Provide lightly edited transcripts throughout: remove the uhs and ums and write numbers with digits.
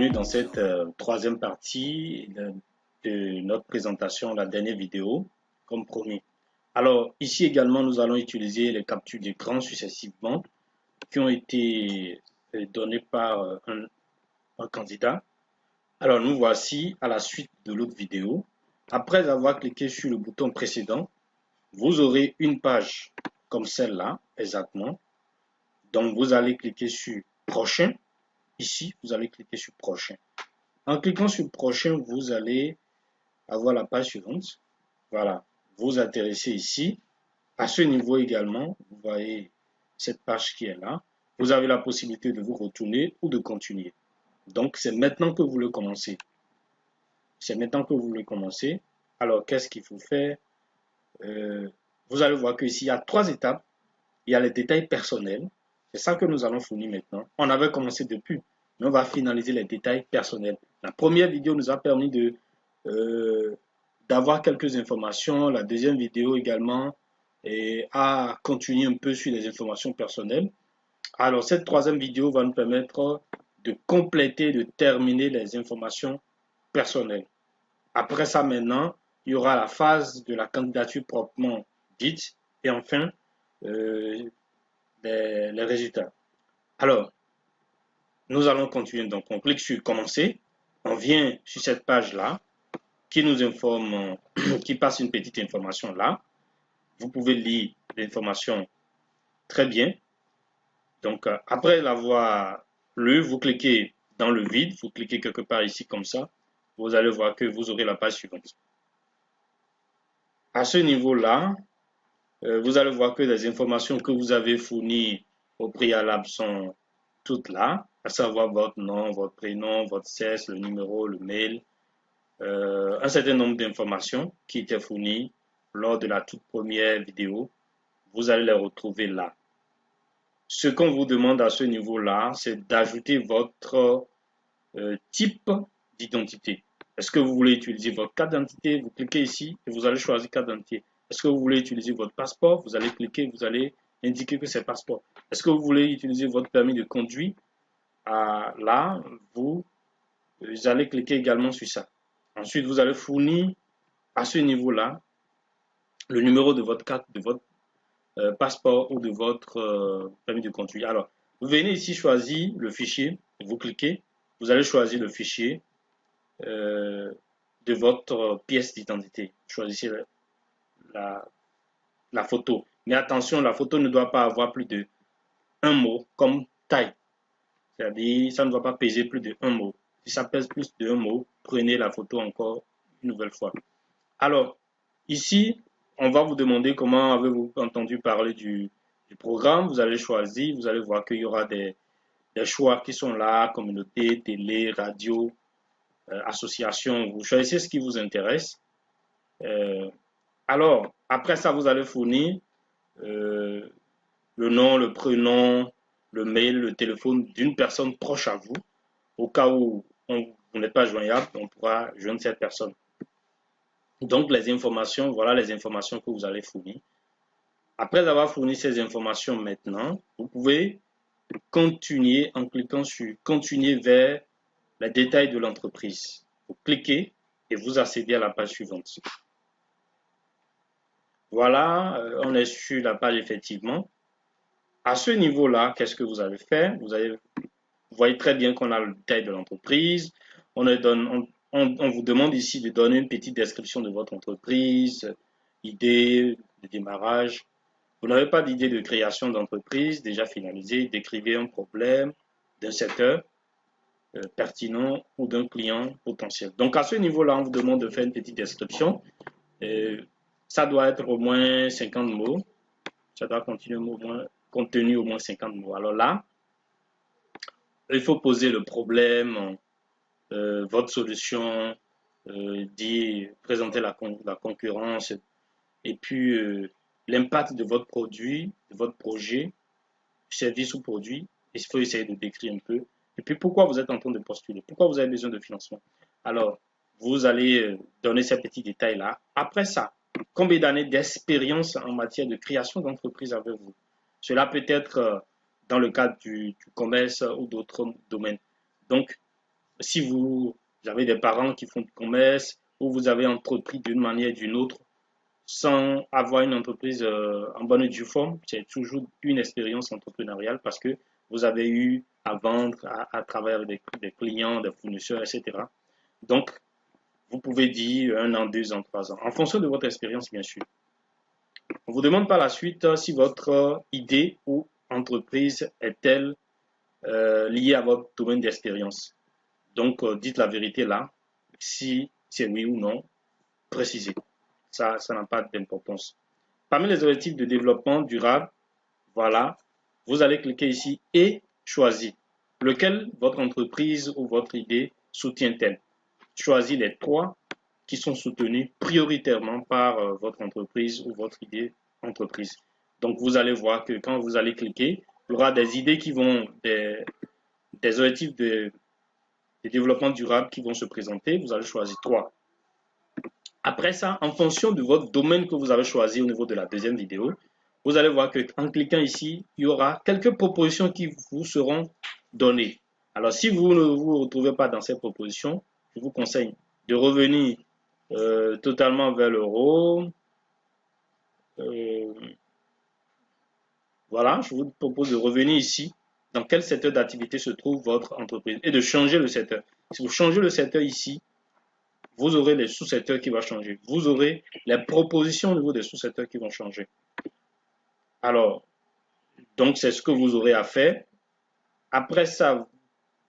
bienvenue dans cette troisième partie de notre présentation, la dernière vidéo, comme promis. Alors, ici également, nous allons utiliser les captures d'écran successivement qui ont été données par un candidat. Alors, nous voici à la suite de l'autre vidéo. Après avoir cliqué sur le bouton précédent, vous aurez une page comme celle-là, exactement. Donc, vous allez cliquer sur Prochain. Ici, vous allez cliquer sur Prochain. En cliquant sur Prochain, vous allez avoir la page suivante. Voilà, vous atterrissez ici. À ce niveau également, vous voyez cette page qui est là. Vous avez la possibilité de vous retourner ou de continuer. Donc, c'est maintenant que vous le commencez. C'est maintenant que vous le commencez. Alors, qu'est-ce qu'il faut faire? Vous allez voir qu'ici, il y a trois étapes. Il y a les détails personnels. C'est ça que nous allons fournir maintenant. On avait commencé depuis, mais on va finaliser les détails personnels. La première vidéo nous a permis d'avoir quelques informations. La deuxième vidéo également a continué un peu sur les informations personnelles. Alors, cette troisième vidéo va nous permettre de compléter, de terminer les informations personnelles. Après ça, maintenant, il y aura la phase de la candidature proprement dite. Et enfin, les résultats. Alors, nous allons continuer. Donc, on clique sur Commencer. On vient sur cette page-là qui nous informe, qui passe une petite information là. Vous pouvez lire l'information très bien. Donc, après l'avoir lu, vous cliquez dans le vide. Vous cliquez quelque part ici comme ça. Vous allez voir que vous aurez la page suivante. À ce niveau-là, vous allez voir que les informations que vous avez fournies au préalable sont toutes là, à savoir votre nom, votre prénom, votre sexe, le numéro, le mail, un certain nombre d'informations qui étaient fournies lors de la toute première vidéo. Vous allez les retrouver là. Ce qu'on vous demande à ce niveau-là, c'est d'ajouter votre type d'identité. Est-ce que vous voulez utiliser votre carte d'identité? Vous cliquez ici et vous allez choisir carte d'identité. Est-ce que vous voulez utiliser votre passeport? Vous allez cliquer, vous allez indiquer que c'est passeport. Est-ce que vous voulez utiliser votre permis de conduire? Là, vous allez cliquer également sur ça. Ensuite, vous allez fournir à ce niveau-là le numéro de votre carte, de votre passeport ou de votre permis de conduire. Alors, vous venez ici choisir le fichier, vous cliquez, vous allez choisir le fichier de votre pièce d'identité. Choisissez la photo. Mais attention, la photo ne doit pas avoir plus de un mot comme taille. C'est-à-dire, ça ne doit pas peser plus de un mot. Si ça pèse plus de un mot, prenez la photo encore une nouvelle fois. Alors, ici, on va vous demander comment avez-vous entendu parler du programme. Vous allez choisir, vous allez voir qu'il y aura des choix qui sont là, communauté, télé, radio, association. Vous choisissez ce qui vous intéresse. Alors, après ça, vous allez fournir le nom, le prénom, le mail, le téléphone d'une personne proche à vous. Au cas où vous n'êtes pas joignable, on pourra joindre cette personne. Donc, les informations, voilà les informations que vous allez fournir. Après avoir fourni ces informations maintenant, vous pouvez continuer en cliquant sur « Continuer vers les détails de l'entreprise ». Vous cliquez et vous accédez à la page suivante. Voilà, on est sur la page effectivement. À ce niveau-là, qu'est-ce que vous allez faire? Vous voyez très bien qu'on a le détail de l'entreprise. On vous demande ici de donner une petite description de votre entreprise, idée de démarrage. Vous n'avez pas d'idée de création d'entreprise déjà finalisée. Décrivez un problème d'un secteur pertinent ou d'un client potentiel. Donc à ce niveau-là, on vous demande de faire une petite description. Ça doit être au moins 50 mots. Ça doit contenir au moins 50 mots. Alors là, il faut poser le problème, votre solution, présenter la concurrence et puis l'impact de votre produit, de votre projet, service ou produit. Il faut essayer de décrire un peu. Et puis pourquoi vous êtes en train de postuler, pourquoi vous avez besoin de financement. Alors, vous allez donner ces petits détails-là. Après ça, combien d'années d'expérience en matière de création d'entreprise avez-vous? Cela peut être dans le cadre du commerce ou d'autres domaines. Donc, si vous avez des parents qui font du commerce ou vous avez entrepris d'une manière ou d'une autre sans avoir une entreprise en bonne et due forme, c'est toujours une expérience entrepreneuriale parce que vous avez eu à vendre, à travailler avec des clients, des fournisseurs, etc. Donc, vous pouvez dire 1 an, 2 ans, 3 ans, en fonction de votre expérience, bien sûr. On vous demande par la suite si votre idée ou entreprise est-elle liée à votre domaine d'expérience. Donc, dites la vérité là. Si c'est oui ou non, précisez. Ça n'a pas d'importance. Parmi les objectifs de développement durable, voilà, vous allez cliquer ici et choisir lequel votre entreprise ou votre idée soutient-elle. Choisissez les 3 qui sont soutenus prioritairement par votre entreprise ou votre idée entreprise. Donc, vous allez voir que quand vous allez cliquer, il y aura des idées qui vont, des objectifs de développement durable qui vont se présenter. Vous allez choisir 3. Après ça, en fonction de votre domaine que vous avez choisi au niveau de la deuxième vidéo, vous allez voir qu'en cliquant ici, il y aura quelques propositions qui vous seront données. Alors, si vous ne vous retrouvez pas dans ces propositions, je vous conseille de revenir totalement vers l'euro. Voilà, je vous propose de revenir ici. Dans quel secteur d'activité se trouve votre entreprise et de changer le secteur. Si vous changez le secteur ici, vous aurez les sous-secteurs qui vont changer. Vous aurez les propositions au niveau des sous-secteurs qui vont changer. Alors, donc c'est ce que vous aurez à faire. Après ça,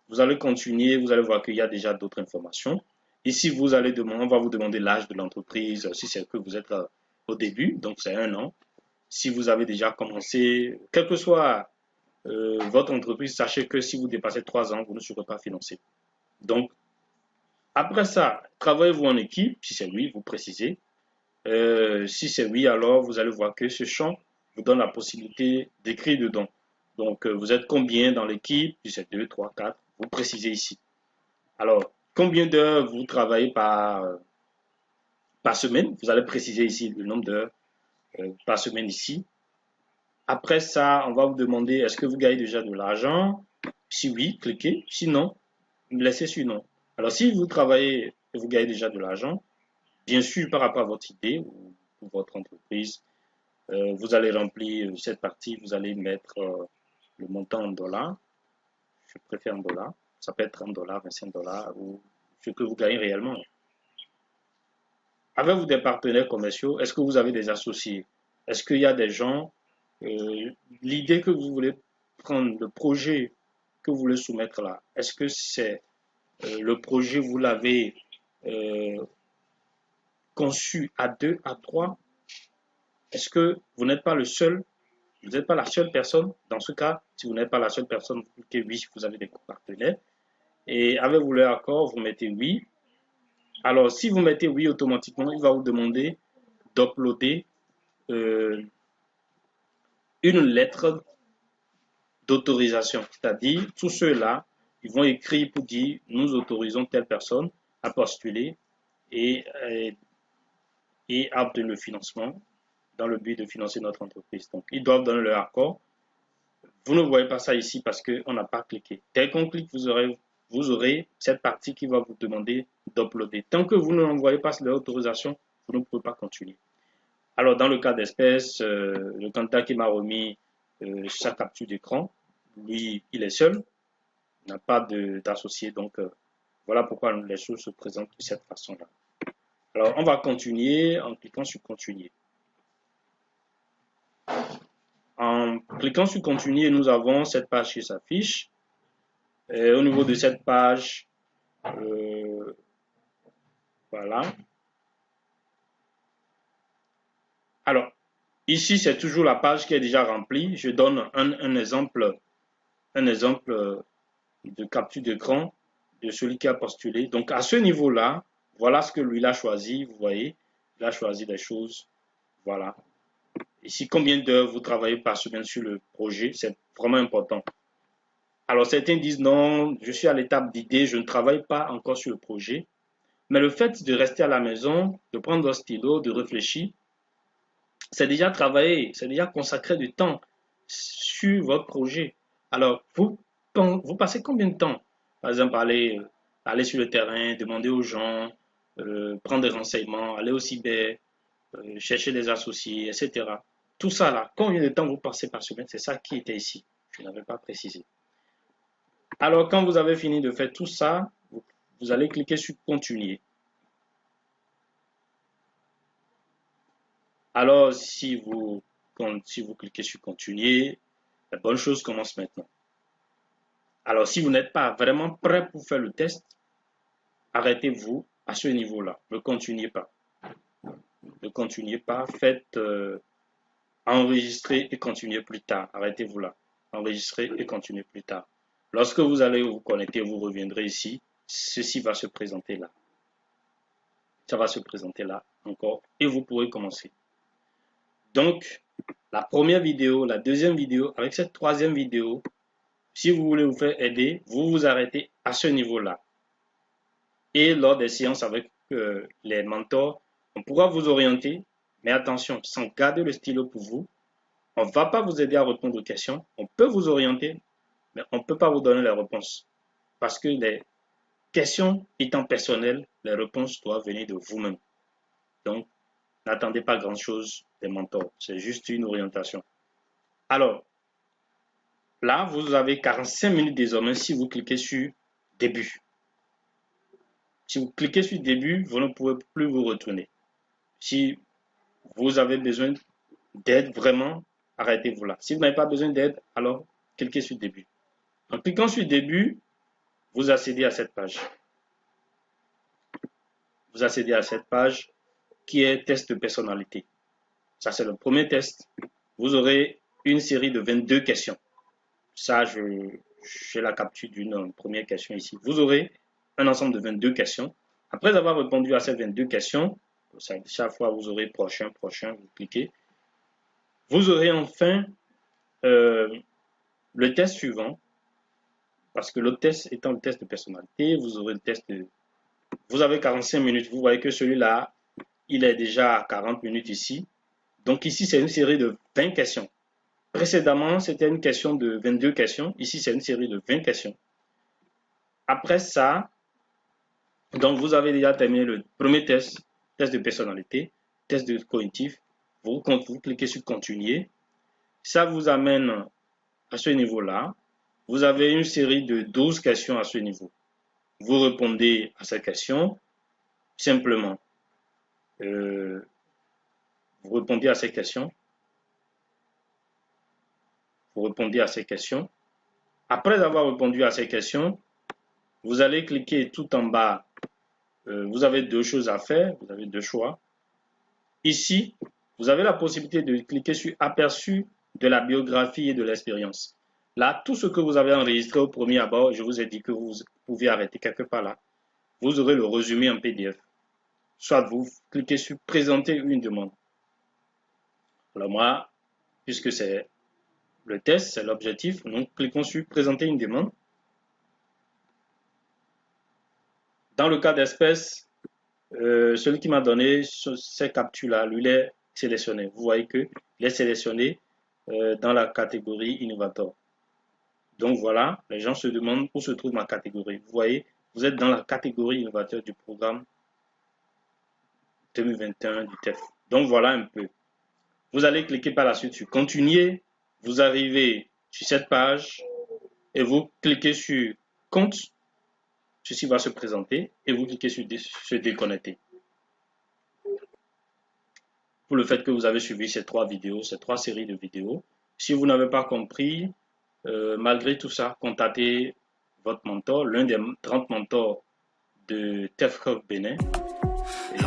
vous allez continuer, vous allez voir qu'il y a déjà d'autres informations. Ici, vous allez demander, on va vous demander l'âge de l'entreprise, si c'est que vous êtes au début, donc c'est 1 an. Si vous avez déjà commencé, quelle que soit votre entreprise, sachez que si vous dépassez 3 ans, vous ne serez pas financé. Donc, après ça, travaillez-vous en équipe? Si c'est oui, vous précisez. Si c'est oui, alors vous allez voir que ce champ vous donne la possibilité d'écrire dedans. Donc, vous êtes combien dans l'équipe? Si c'est 2, 3, 4, vous précisez ici. Alors, combien d'heures vous travaillez par semaine? Vous allez préciser ici le nombre d'heures par semaine ici. Après ça, on va vous demander est-ce que vous gagnez déjà de l'argent? Si oui, cliquez. Sinon, laissez sur non. Alors, si vous travaillez et vous gagnez déjà de l'argent, bien sûr, par rapport à votre idée ou votre entreprise, vous allez remplir cette partie, vous allez mettre le montant en dollars. Je préfère en dollars. Ça peut être 30 dollars, 25 dollars ou ce que vous gagnez réellement. Avez-vous des partenaires commerciaux? Est-ce que vous avez des associés? Est-ce qu'il y a des gens, l'idée que vous voulez prendre, le projet que vous voulez soumettre là, est-ce que c'est le projet, vous l'avez conçu à 2, à 3? Est-ce que vous n'êtes pas le seul? Vous n'êtes pas la seule personne? Dans ce cas, si vous n'êtes pas la seule personne, vous cliquez oui, vous avez des partenaires. Et avez-vous leur accord? Vous mettez oui. Alors, si vous mettez oui automatiquement, il va vous demander d'uploader une lettre d'autorisation. C'est-à-dire, tous ceux-là, ils vont écrire pour dire nous autorisons telle personne à postuler et à obtenir le financement dans le but de financer notre entreprise. Donc, ils doivent donner leur accord. Vous ne voyez pas ça ici parce qu'on n'a pas cliqué. Dès qu'on clique, vous aurez cette partie qui va vous demander d'uploader. Tant que vous ne n'envoyez pas leur autorisation, vous ne pouvez pas continuer. Alors, dans le cas d'espèce, le candidat qui m'a remis sa capture d'écran, lui, il est seul, il n'a pas d'associé. Donc, voilà pourquoi les choses se présentent de cette façon-là. Alors, on va continuer en cliquant sur continuer. En cliquant sur continuer, nous avons cette page qui s'affiche. Au niveau de cette page, voilà. Alors, ici, c'est toujours la page qui est déjà remplie. Je donne un exemple de capture d'écran de celui qui a postulé. Donc, à ce niveau-là, voilà ce que lui a choisi. Vous voyez, il a choisi des choses. Voilà. Ici, combien d'heures vous travaillez par semaine sur le projet? C'est vraiment important. Alors, certains disent non, je suis à l'étape d'idée, je ne travaille pas encore sur le projet. Mais le fait de rester à la maison, de prendre un stylo, de réfléchir, c'est déjà travailler, c'est déjà consacrer du temps sur votre projet. Alors, vous passez combien de temps, par exemple, à aller aller sur le terrain, demander aux gens, prendre des renseignements, aller au cyber, chercher des associés, etc. Tout ça là, combien de temps vous passez par semaine? C'est ça qui était ici. Je n'avais pas précisé. Alors, quand vous avez fini de faire tout ça, vous allez cliquer sur Continuer. Alors, si vous cliquez sur Continuer, la bonne chose commence maintenant. Alors, si vous n'êtes pas vraiment prêt pour faire le test, arrêtez-vous à ce niveau-là. Ne continuez pas. Ne continuez pas. Faites enregistrer et continuer plus tard. Arrêtez-vous là. Enregistrer et continuer plus tard. Lorsque vous allez vous connecter, vous reviendrez ici. Ceci va se présenter là. Ça va se présenter là encore et vous pourrez commencer. Donc, la première vidéo, la deuxième vidéo, avec cette troisième vidéo, si vous voulez vous faire aider, vous vous arrêtez à ce niveau-là. Et lors des séances avec les mentors, on pourra vous orienter, mais attention, sans garder le stylo pour vous. On ne va pas vous aider à répondre aux questions. On peut vous orienter, mais on ne peut pas vous donner les réponses. Parce que les questions étant personnelles, les réponses doivent venir de vous-même. Donc, n'attendez pas grand-chose des mentors. C'est juste une orientation. Alors, là, vous avez 45 minutes désormais si vous cliquez sur Début. Si vous cliquez sur Début, vous ne pouvez plus vous retourner. Si vous avez besoin d'aide, vraiment, arrêtez-vous là. Si vous n'avez pas besoin d'aide, alors cliquez sur Début. En cliquant sur Début, vous accédez à cette page. Vous accédez à cette page qui est test de personnalité. Ça, c'est le premier test. Vous aurez une série de 22 questions. Ça, j'ai la capture d'une première question ici. Vous aurez un ensemble de 22 questions. Après avoir répondu à ces 22 questions, chaque fois vous aurez prochain, vous cliquez. Vous aurez enfin le test suivant, parce que l'autre test étant le test de personnalité, vous aurez le test de... Vous avez 45 minutes, vous voyez que celui-là, il est déjà à 40 minutes ici. Donc ici, c'est une série de 20 questions. Précédemment, c'était une question de 22 questions. Ici, c'est une série de 20 questions. Après ça, donc vous avez déjà terminé le premier test, test de personnalité, test de cognitif. Vous cliquez sur Continuer. Ça vous amène à ce niveau-là. Vous avez une série de 12 questions à ce niveau. Vous répondez à ces questions simplement. Vous répondez à ces questions. Vous répondez à ces questions. Après avoir répondu à ces questions, vous allez cliquer tout en bas. Vous avez deux choses à faire. Vous avez deux choix. Ici, vous avez la possibilité de cliquer sur Aperçu de la biographie et de l'expérience. Là, tout ce que vous avez enregistré au premier abord, je vous ai dit que vous pouvez arrêter quelque part là. Vous aurez le résumé en PDF. Soit vous cliquez sur Présenter une demande. Alors moi, puisque c'est le test, c'est l'objectif, donc cliquons sur Présenter une demande. Dans le cas d'espèce, celui qui m'a donné ces captures-là, lui, il est sélectionné. Vous voyez qu'il est sélectionné dans la catégorie Innovator. Donc voilà, les gens se demandent où se trouve ma catégorie. Vous voyez, vous êtes dans la catégorie Innovateur du programme 2021 du TEF. Donc voilà un peu. Vous allez cliquer par la suite sur Continuer. Vous arrivez sur cette page et vous cliquez sur Compte. Ceci va se présenter et vous cliquez sur Se déconnecter. Pour le fait que vous avez suivi ces trois vidéos, ces trois séries de vidéos. Si vous n'avez pas compris, malgré tout ça, contactez votre mentor, l'un des 30 mentors de TEF Bénin. Et